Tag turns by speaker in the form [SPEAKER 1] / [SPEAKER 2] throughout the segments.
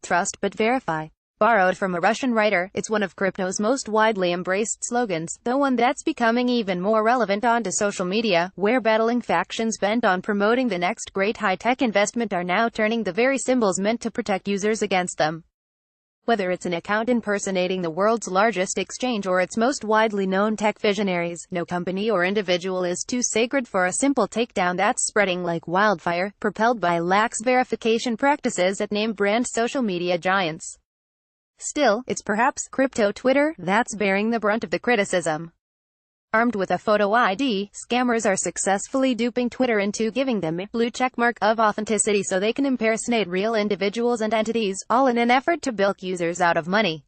[SPEAKER 1] trust but verify. Borrowed from a Russian writer, it's one of crypto's most widely embraced slogans, though one that's becoming even more relevant onto social media, where battling factions bent on promoting the next great high-tech investment are now turning the very symbols meant to protect users against them. Whether it's an account impersonating the world's largest exchange or its most widely known tech visionaries, no company or individual is too sacred for a simple takedown that's spreading like wildfire, propelled by lax verification practices at name-brand social media giants. Still, it's perhaps crypto Twitter that's bearing the brunt of the criticism. Armed with a photo ID, scammers are successfully duping Twitter into giving them a blue checkmark of authenticity so they can impersonate real individuals and entities, all in an effort to bilk users out of money.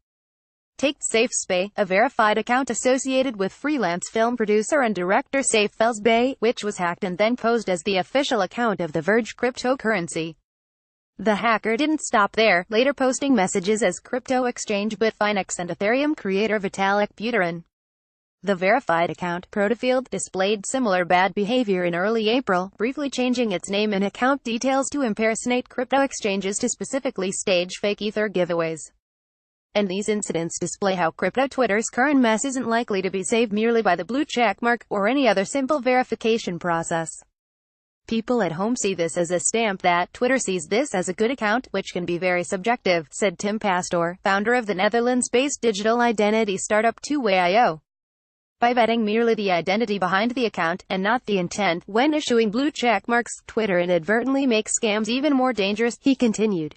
[SPEAKER 1] Take SafeSpay, a verified account associated with freelance film producer and director Saif Felsbay, which was hacked and then posed as the official account of the Verge cryptocurrency. The hacker didn't stop there, later posting messages as crypto exchange Bitfinex and Ethereum creator Vitalik Buterin. The verified account, Protofield, displayed similar bad behavior in early April, briefly changing its name and account details to impersonate crypto exchanges to specifically stage fake Ether giveaways. And these incidents display how crypto Twitter's current mess isn't likely to be saved merely by the blue checkmark, or any other simple verification process. People at home see this as a stamp that Twitter sees this as a good account, which can be very subjective, said Tim Pastor, founder of the Netherlands-based digital identity startup Two-Way.io. By betting merely the identity behind the account, and not the intent, when issuing blue checkmarks, Twitter inadvertently makes scams even more dangerous, he continued.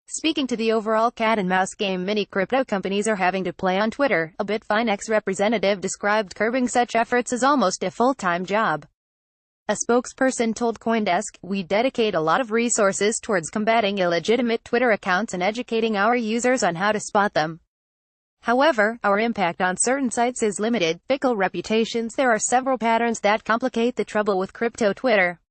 [SPEAKER 1] Speaking to the overall cat-and-mouse game many crypto companies are having to play on Twitter, a Bitfinex representative described curbing such efforts as almost a full-time job. A spokesperson told CoinDesk, "We dedicate a lot of resources towards combating illegitimate Twitter accounts and educating our users on how to spot them. However, our impact on certain sites is limited. Fickle reputations. There are several patterns that complicate the trouble with crypto Twitter.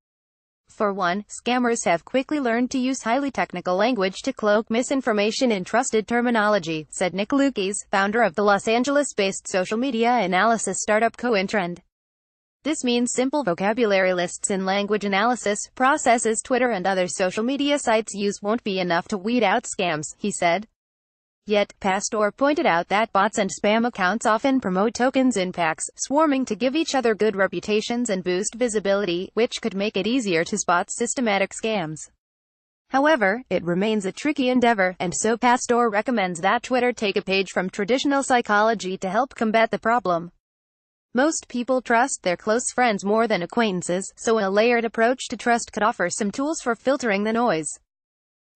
[SPEAKER 1] For one, scammers have quickly learned to use highly technical language to cloak misinformation in trusted terminology," said Nick Lukes, founder of the Los Angeles-based social media analysis startup CoinTrend. This means simple vocabulary lists and language analysis processes Twitter and other social media sites use won't be enough to weed out scams, he said. Yet, Pastor pointed out that bots and spam accounts often promote tokens in packs, swarming to give each other good reputations and boost visibility, which could make it easier to spot systematic scams. However, it remains a tricky endeavor, and so Pastor recommends that Twitter take a page from traditional psychology to help combat the problem. Most people trust their close friends more than acquaintances, so a layered approach to trust could offer some tools for filtering the noise.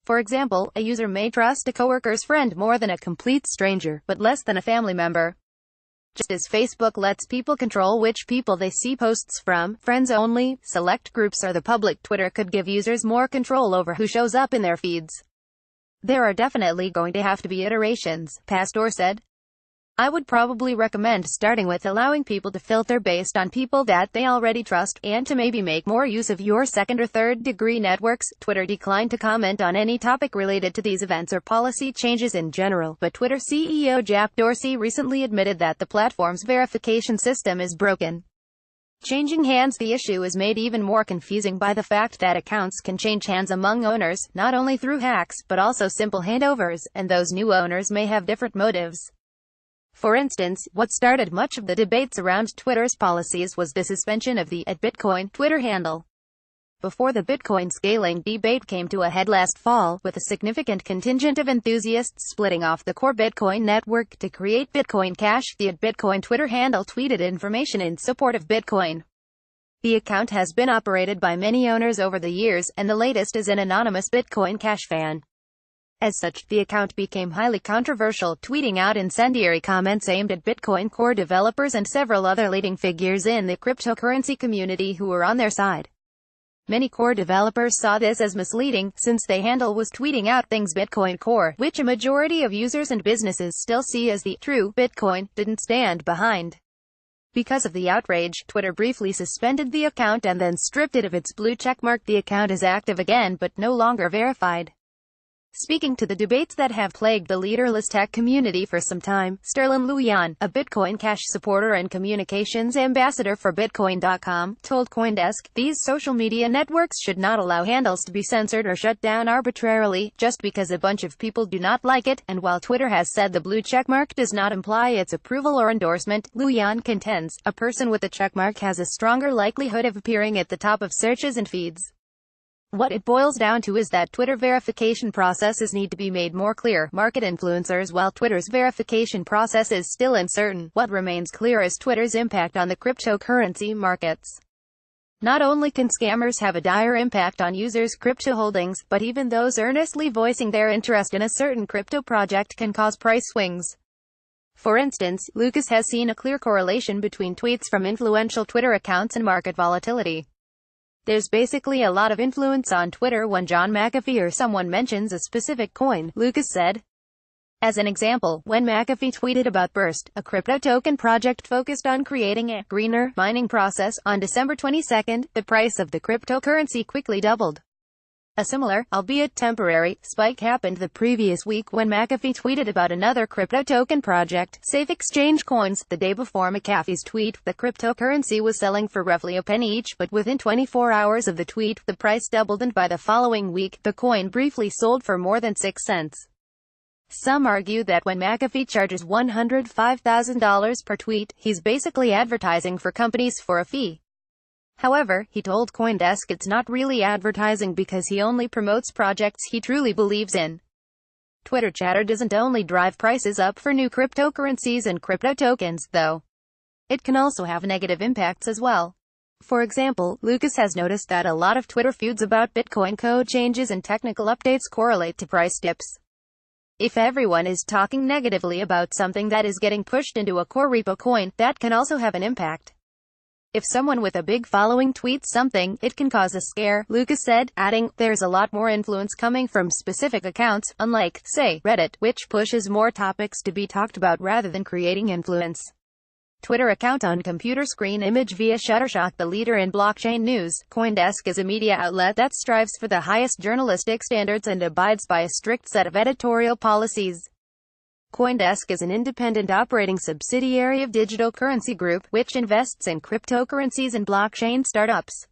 [SPEAKER 1] For example, a user may trust a coworker's friend more than a complete stranger, but less than a family member. Just as Facebook lets people control which people they see posts from, friends only, select groups or the public, Twitter could give users more control over who shows up in their feeds. There are definitely going to have to be iterations, Pastor said. I would probably recommend starting with allowing people to filter based on people that they already trust, and to maybe make more use of your second or third degree networks. Twitter declined to comment on any topic related to these events or policy changes in general, but Twitter CEO Jack Dorsey recently admitted that the platform's verification system is broken. Changing hands. The issue is made even more confusing by the fact that accounts can change hands among owners, not only through hacks, but also simple handovers, and those new owners may have different motives. For instance, what started much of the debates around Twitter's policies was the suspension of the @Bitcoin Twitter handle. Before the Bitcoin scaling debate came to a head last fall, with a significant contingent of enthusiasts splitting off the core Bitcoin network to create Bitcoin Cash, the @Bitcoin Twitter handle tweeted information in support of Bitcoin. The account has been operated by many owners over the years, and the latest is an anonymous Bitcoin Cash fan. As such, the account became highly controversial, tweeting out incendiary comments aimed at Bitcoin Core developers and several other leading figures in the cryptocurrency community who were on their side. Many Core developers saw this as misleading, since the handle was tweeting out things Bitcoin Core, which a majority of users and businesses still see as the true Bitcoin, didn't stand behind. Because of the outrage, Twitter briefly suspended the account and then stripped it of its blue checkmark. The account is active again, but no longer verified. Speaking to the debates that have plagued the leaderless tech community for some time, Sterling Lujan, a Bitcoin Cash supporter and communications ambassador for Bitcoin.com, told CoinDesk, "These social media networks should not allow handles to be censored or shut down arbitrarily, just because a bunch of people do not like it." And while Twitter has said the blue checkmark does not imply its approval or endorsement, Lujan contends, a person with a checkmark has a stronger likelihood of appearing at the top of searches and feeds. What it boils down to is that Twitter verification processes need to be made more clear. Market influencers. While Twitter's verification process is still uncertain, what remains clear is Twitter's impact on the cryptocurrency markets. Not only can scammers have a dire impact on users' crypto holdings, but even those earnestly voicing their interest in a certain crypto project can cause price swings. For instance, Lucas has seen a clear correlation between tweets from influential Twitter accounts and market volatility. There's basically a lot of influence on Twitter when John McAfee or someone mentions a specific coin, Lucas said. As an example, when McAfee tweeted about Burst, a crypto token project focused on creating a greener mining process, on December 22, the price of the cryptocurrency quickly doubled. A similar, albeit temporary, spike happened the previous week when McAfee tweeted about another crypto token project, Safe Exchange Coins. The day before McAfee's tweet, the cryptocurrency was selling for roughly a penny each, but within 24 hours of the tweet, the price doubled, and by the following week, the coin briefly sold for more than 6 cents. Some argue that when McAfee charges $105,000 per tweet, he's basically advertising for companies for a fee. However, he told CoinDesk it's not really advertising because he only promotes projects he truly believes in. Twitter chatter doesn't only drive prices up for new cryptocurrencies and crypto tokens, though. It can also have negative impacts as well. For example, Lucas has noticed that a lot of Twitter feuds about Bitcoin code changes and technical updates correlate to price dips. If everyone is talking negatively about something that is getting pushed into a core repo coin, that can also have an impact. If someone with a big following tweets something, it can cause a scare, Lucas said, adding, "There's a lot more influence coming from specific accounts, unlike, say, Reddit, which pushes more topics to be talked about rather than creating influence." Twitter account on computer screen image via Shutterstock. The leader in blockchain news, CoinDesk is a media outlet that strives for the highest journalistic standards and abides by a strict set of editorial policies. CoinDesk is an independent operating subsidiary of Digital Currency Group, which invests in cryptocurrencies and blockchain startups.